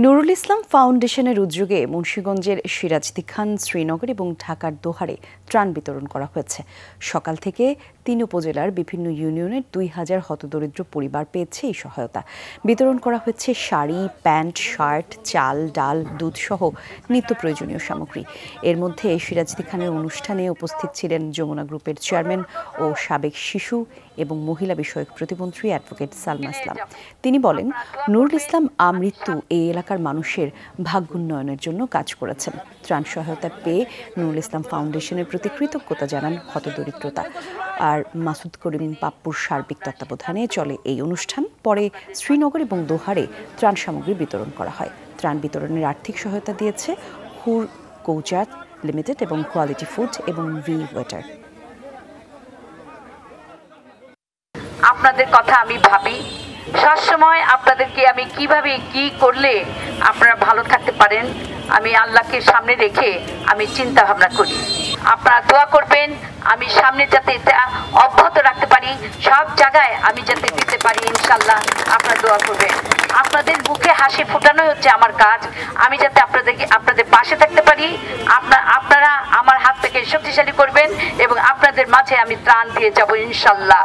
নুরুল ইসলাম ফাউন্ডেশনের উদ্যোগে মুন্সিগঞ্জের সিরাজদি খান, শ্রীনগর এবং ঢাকার দোহারে ত্রাণ বিতরণ করা হয়েছে। সকাল থেকে ৩ উপজেলার বিভিন্ন ইউনিয়নের ২,০০০ হতদরিদ্র পরিবার পেয়েছে এই সহায়তা। বিতরণ করা হয়েছে শাড়ি, প্যান্ট, শার্ট, চাল, ডাল, দুধসহ নিত্য প্রয়োজনীয় সামগ্রী। এর মধ্যে সিরাজদি খানের অনুষ্ঠানে উপস্থিত ছিলেন যমুনা গ্রুপের চেয়ারম্যান ও সাবেক শিশু এবং মহিলা বিষয়ক প্রতিমন্ত্রী অ্যাডভোকেট সালমা ইসলাম। তিনি বলেন, নুরুল ইসলাম আমৃত্যু এই এলাকার মানুষের ভাগ্যোন্নয়নের জন্য কাজ করেছেন। ত্রাণ সহায়তা পেয়ে নুরুল ইসলাম ফাউন্ডেশনের প্রতি কৃতজ্ঞতা জানান হতদরিদ্রতা। আর মাসুদ করিম পাপ্পুর সার্বিক তত্ত্বাবধানে চলে এই অনুষ্ঠান। পরে শ্রীনগর এবং দোহারে ত্রাণ সামগ্রী বিতরণ করা হয়। ত্রাণ বিতরণের আর্থিক সহায়তা দিয়েছে হুর কৌচাত লিমিটেড এবং কোয়ালিটি ফুড এবং ভি ওয়েটার। আপনাদের কথা আমি ভাবি সবসময়, আপনাদেরকে আমি কিভাবে কি করলে আপনারা ভালো থাকতে পারেন আমি আল্লাহকে সামনে রেখে আমি চিন্তা ভাবনা করি। আপনারা দোয়া করবেন আমি সামনে যাতে অব্যাহত রাখতে পারি, সব জায়গায় আমি যাতে দিতে পারি ইনশাল্লাহ। আপনারা দোয়া করবেন, আপনাদের মুখে হাসি ফোটানোই হচ্ছে আমার কাজ। আমি যাতে আপনাদের পাশে থাকতে পারি, আপনারা আমার হাত থেকে শক্তিশালী করবেন এবং আপনাদের মাঝে আমি ত্রাণ দিয়ে যাব ইনশাল্লাহ।